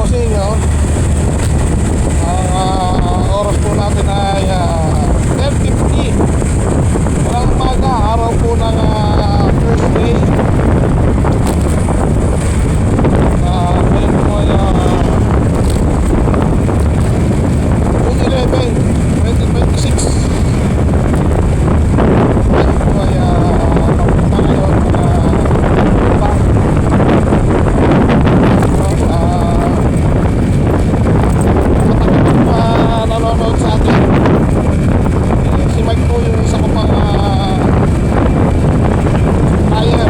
bossing, oh. Ang oras po natin ay 10:50. Walang umaga, araw po ng Thursday. Ngayon po ay June 11, 2026. Ngayon po ay papunta ngayon nanonood sa atin. Si Mike po yung isa ko pang buyer,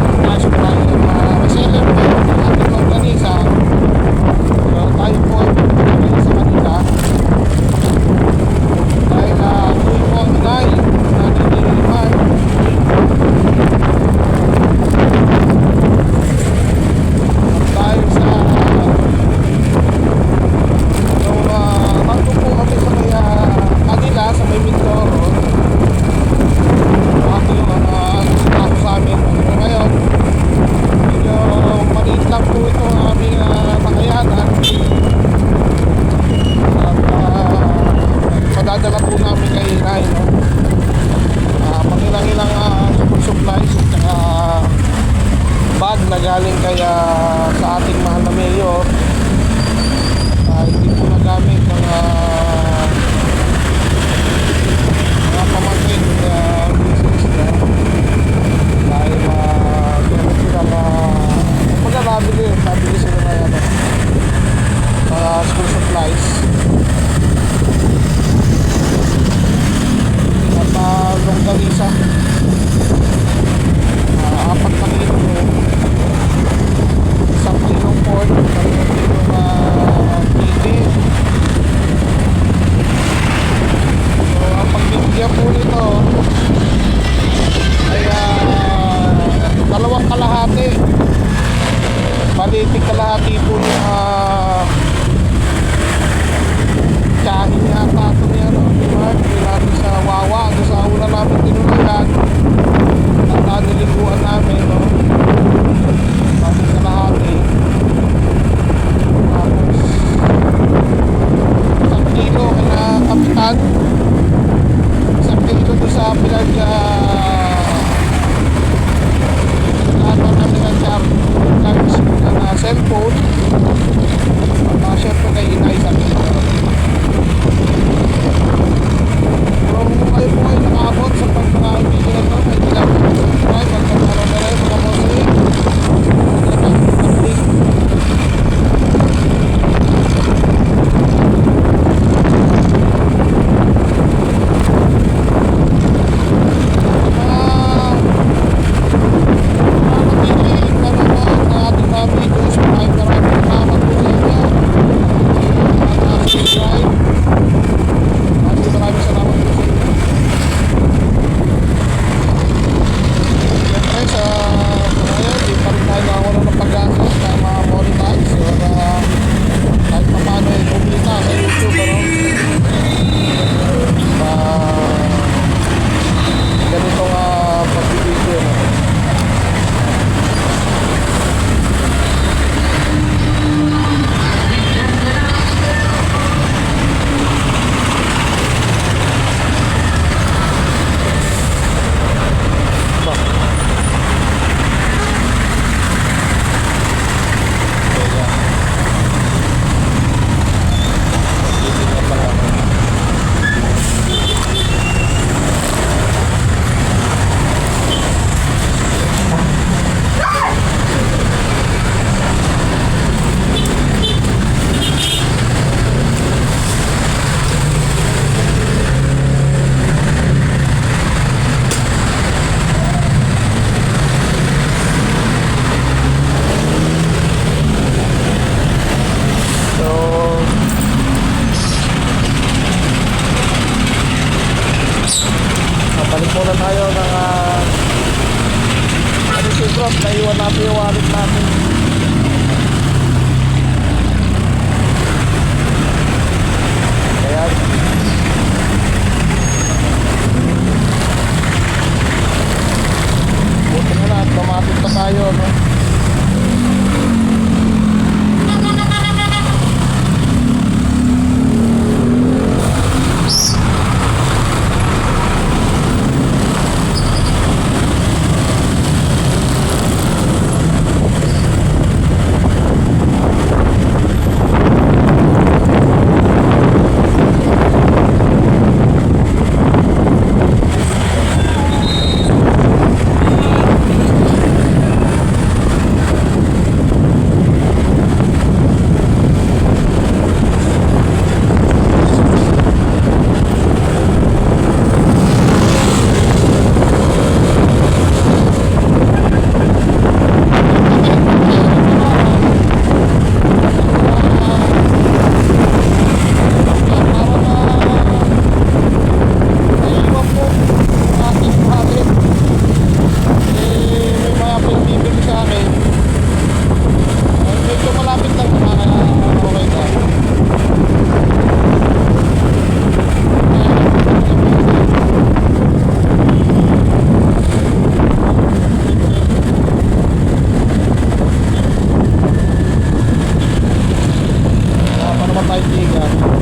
kaibigan.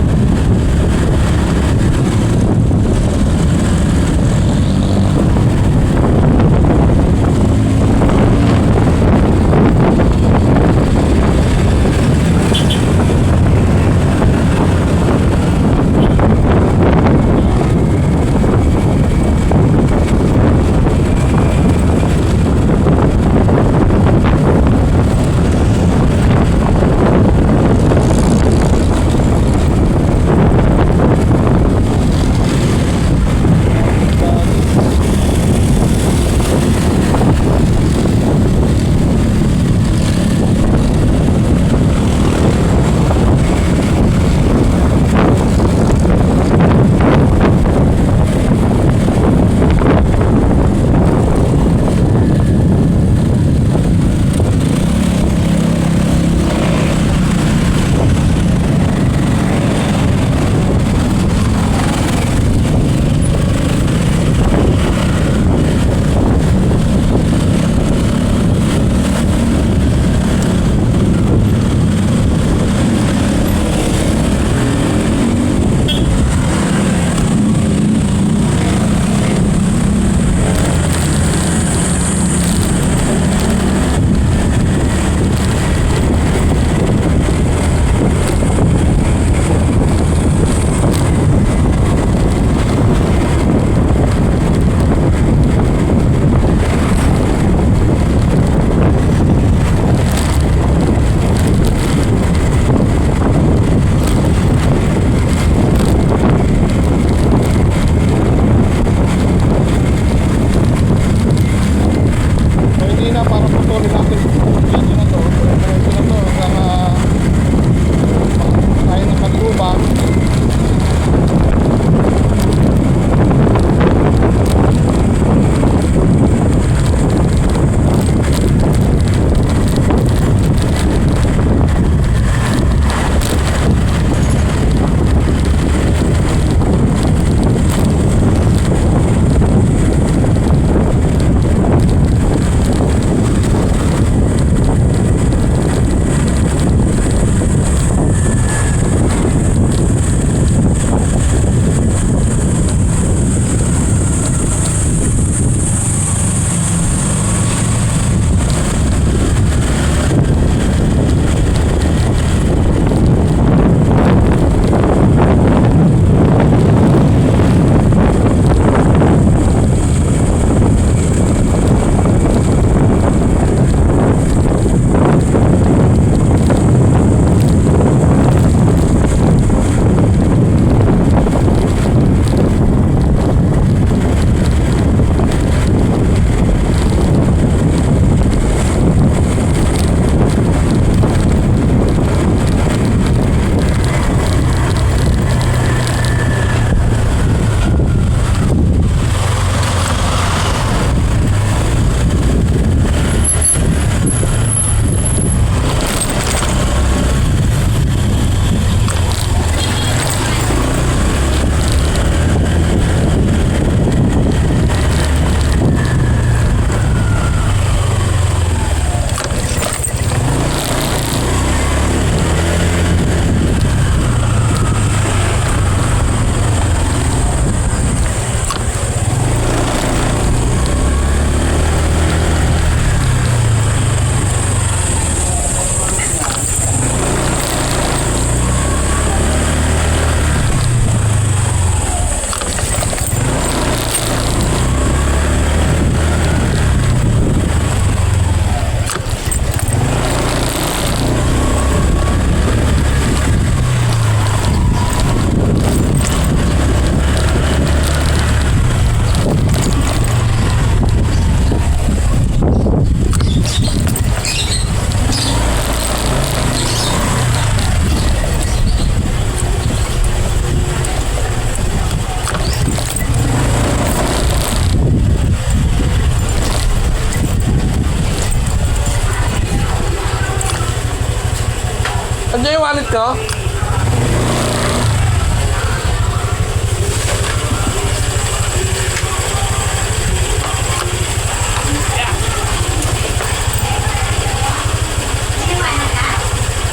Andiyan yung wallet ko?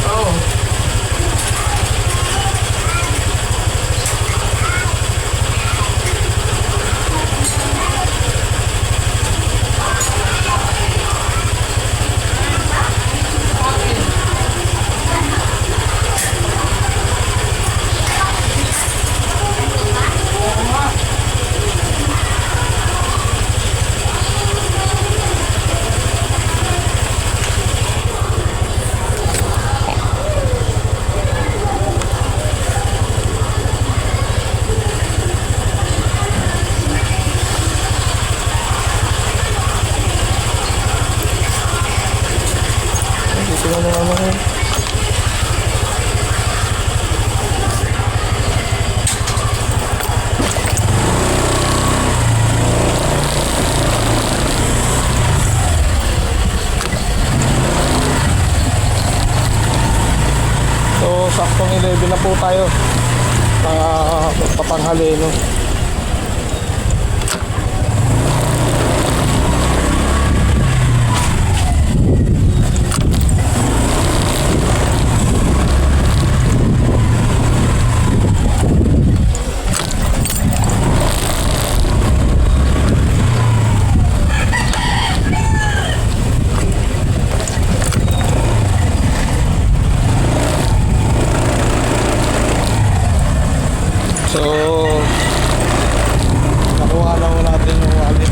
Oo. So, saktong 11 na po tayo. Papanghali, no? So, nakuha lang mo natin yung wallet.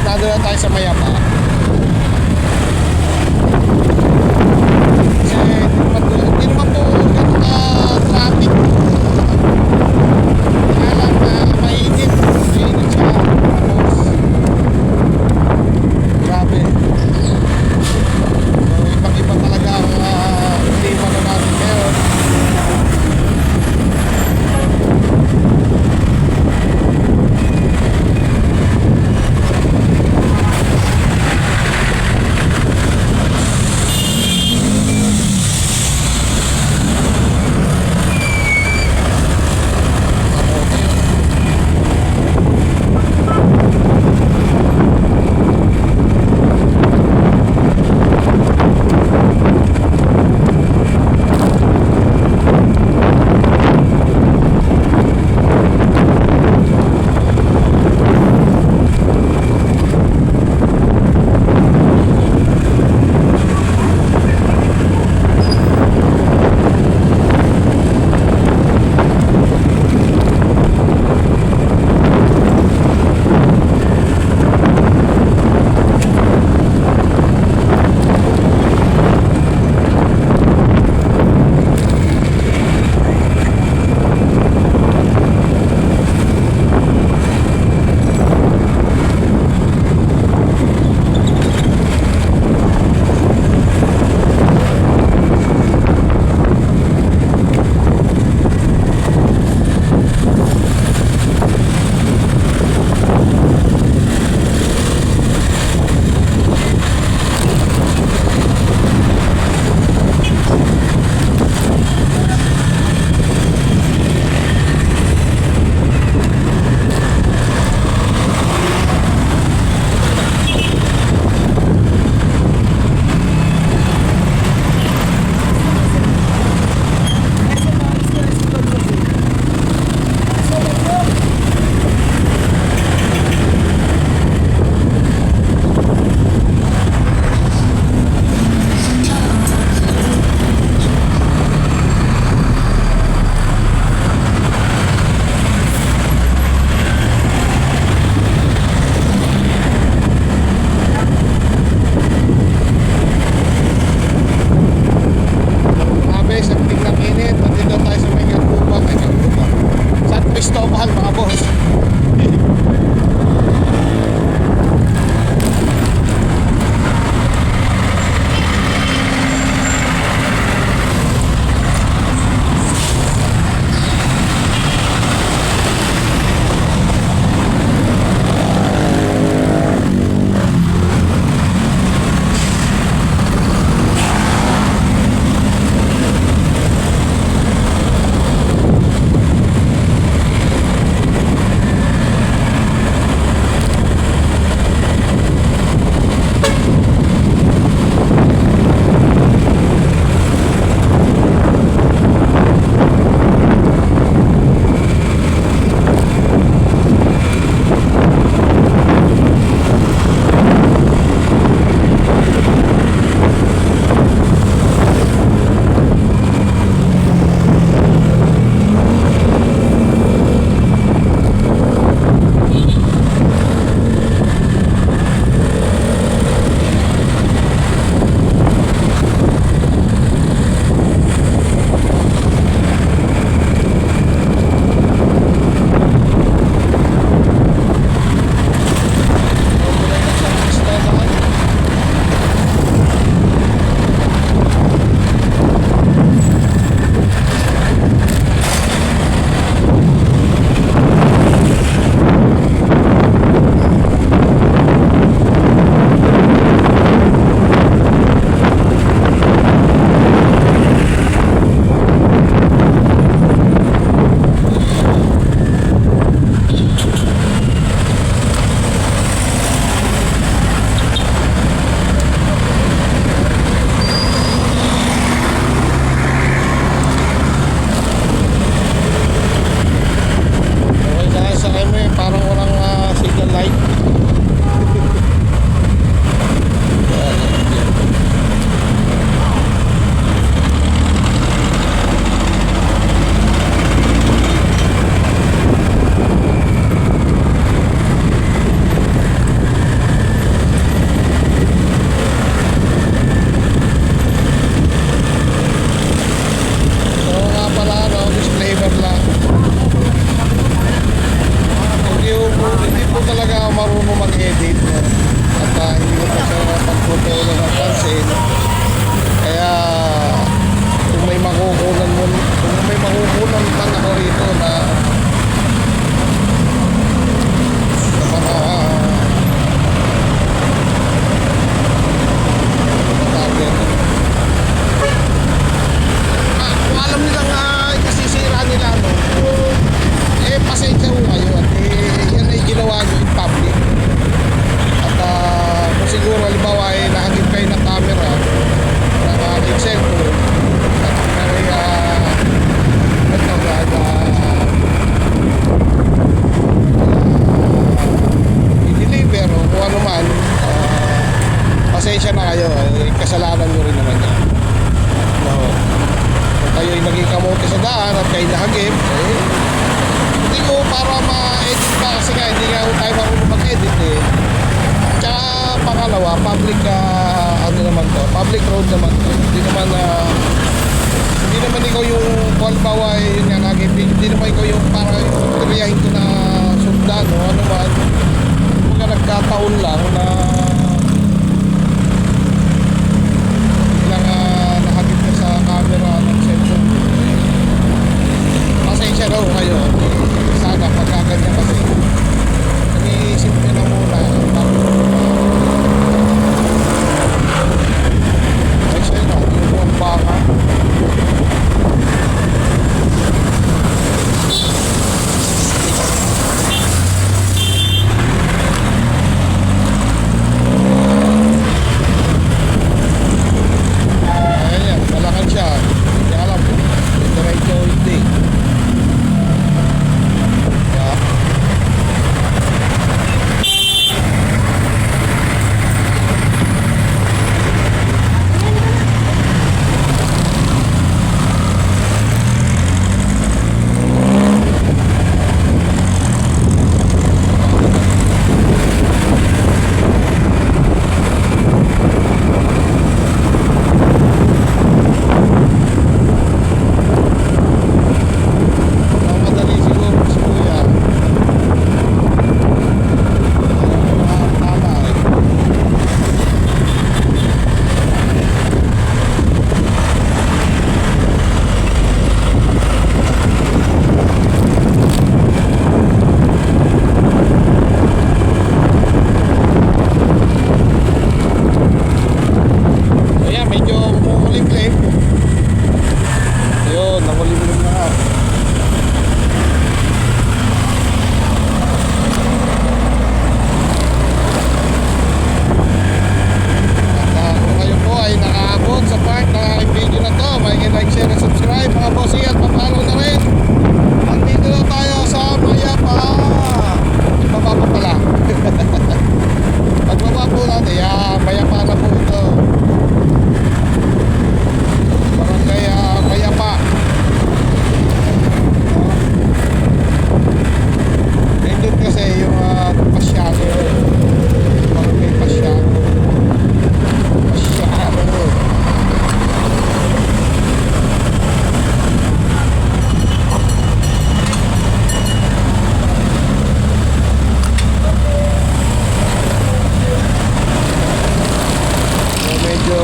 Dadala tayo sa Mayapa. Kasi hindi naman po ganun traffic. Kaya lang mainit. Mainit siya. Tapos grabe. So ibang iba talaga ang klima na natin ngayon. pasensya na kayo. Kasalanan nyo rin naman yan. No. Kung kayo ay naging kamote sa daan at kayo nahagip, hindi ko para ma-edit pa kasi nga hindi nga tayo marunong mag-edit eh. Tsaka pangalawa, public ano naman to, public road naman to. Hindi naman ikaw yung halimbawa yun nga nagip, hindi naman ikaw yung para tiriyahin ko na sundan o ano man. Kung nagkataon lang na nakagip ka sa camera ng cellphone. Pasensya daw kayo. Sana pagkaganyan kasi iniisip nyo na muna ay siya na yung buong baka ayan yan, malakan siya hindi alam kung diretso o hindi. Yeah. Madali siguro si Kuya. Tama eh. Ayan, medyo kumukulim-lim. Ayun, nakulim-lim na nga. At kung kayo po ay nakaabot sa part ng aking video na to, maingin like, share, and subscribe mga bossy at papalo na rin. Andito na tayo sa Mayapa. Pagbaba po pala. Pagbaba po natin, Mayapa na po ito. Barangay Mayapa. Nandun kasi yung pasyano. Barangay pasyano. Pasyano. So, medyo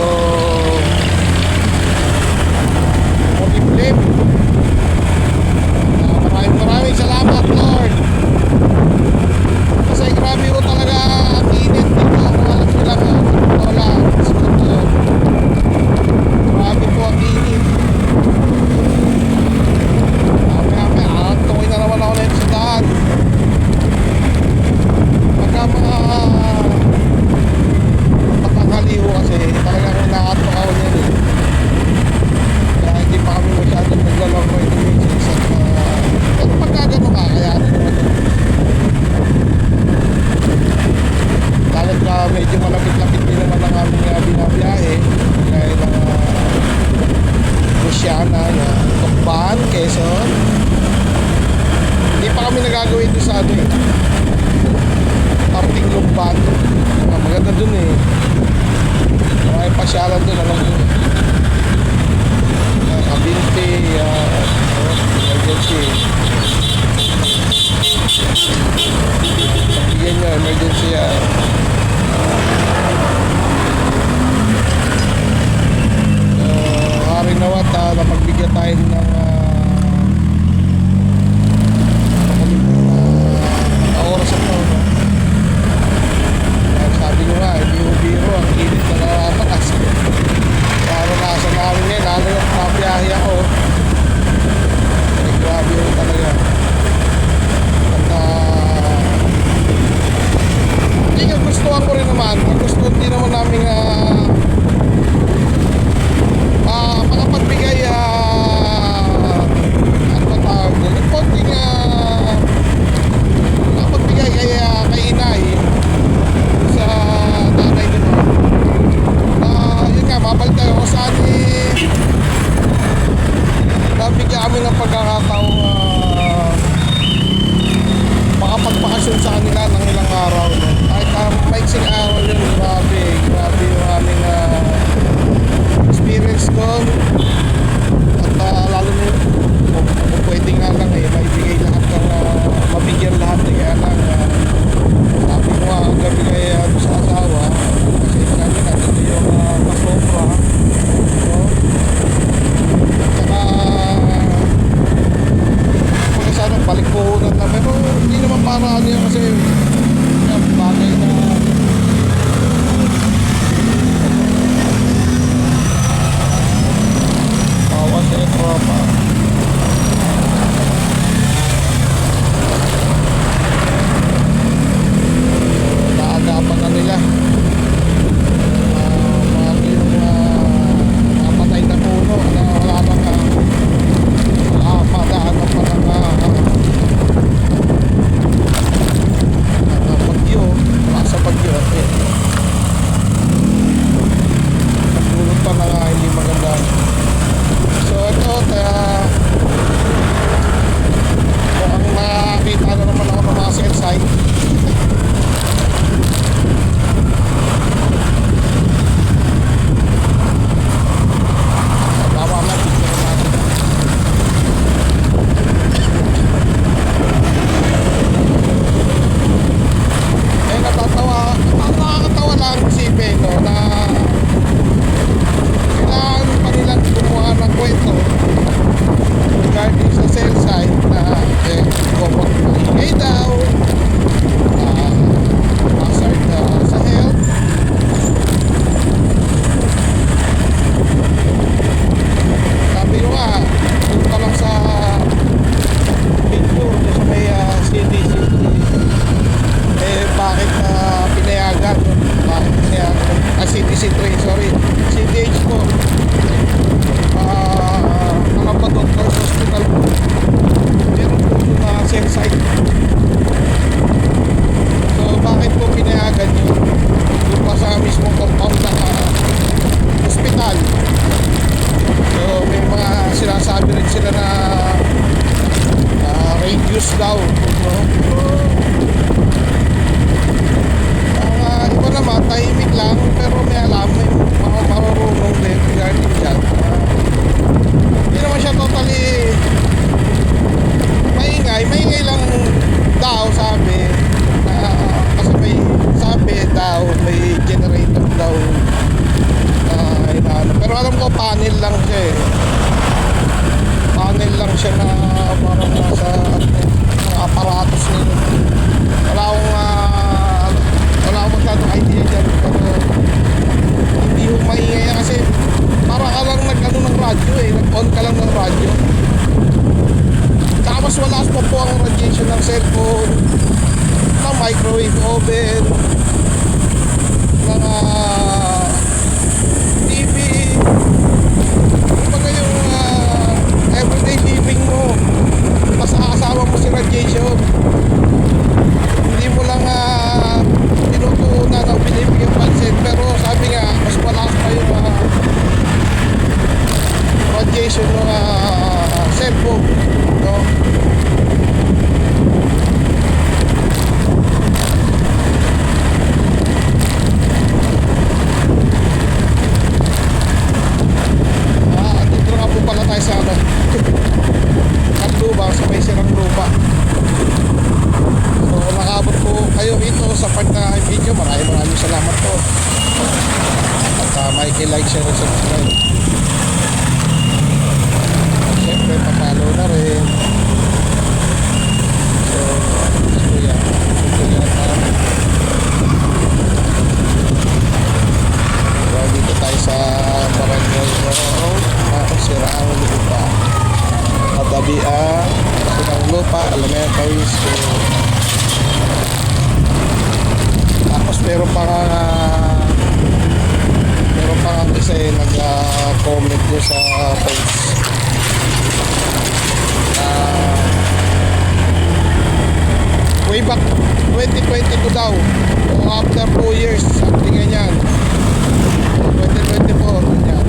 kulim-lim. Maraming salamat Lord. Kasi grabe ko talaga ang init dito. Alam nyo lang wala. Grabe po ang init. Mamaya tungoy na naman ako na sa daan. Pagka mga patanghaliho kasi talagang inaatok ako niyan eh. Kaya hindi pa kami masyadong naglalaro ito yung sa pero pagka gano'n ka, kaya naman lalo't ka medyo malapit-lapit din naman ang aming binabiyahe dahil Luciana, Tukban, Quezon. Hindi pa kami nagagawin doon sa ano eh Parting Lumban. Maganda dun eh. May pasyalan dun, alam mo. Kabinti, emergency. Bigyan nyo, emergency haring nawat na magbigyan tayo ng oras ako, no? Sabi ko nga, hindi mo biro ang init na nakatakas. Naranasan namin ngayon, lalo yung nabiyahe ako. Ay, grabe yun talaga. At hindi nga gustuhan ko rin naman. Gusto hindi naman panel lang siya eh. Panel lang siya na parang nasa mga aparatos nila. Wala akong masyadong idea dyan. Pero hindi ko maingay kasi para ka lang nag-ano ng radyo eh. Nag-on ka lang ng radyo. Tapos wala pa po ang radiation ng cellphone, ng microwave oven, ng TV. Kumbaga yung everyday living mo, mas kasama mo si radiation. Hindi mo lang tinutuunan ang binibigyan pansin. Pero sabi nga, mas malakas pa yung radiation ng cellphone, no? Dito nga po pala tayo sa Kanluba, sa may Sirang Lupa. So nakabot po kayo ito sa part na video. Maraming salamat po. At like, share, and subscribe. Siyempre papalo na rin. So kuya, so dito tayo sa Barangay Road, Sirang Lupa. Katabi ang Sirang Lupa Elementary School. Tapos meron pa isa eh nag-comment nyo sa post. Way back 2022 daw o after 2 years something ganyan, 2024 ganyan,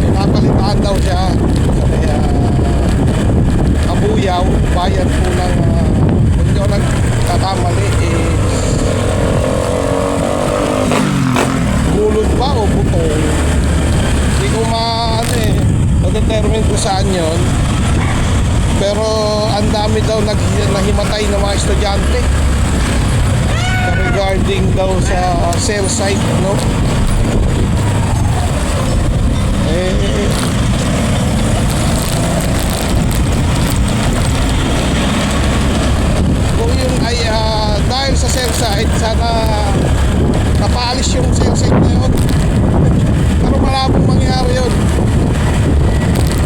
pinapalitaan daw siya kaya Kabuyaw, bayan po ng kung di ako nagkakamali Gulod ba o Butong, hindi ko ma-determine kung saan yun. Pero ang dami daw nahimatay ng mga estudyante regarding daw sa cell site, no? Kung yun ay dahil sa cell site, sana napaalis yung cell site na yun. Pero malabong mangyari yun.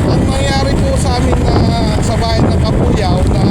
Ang nangyari po sa amin na sa bayan ng Kabuyaw na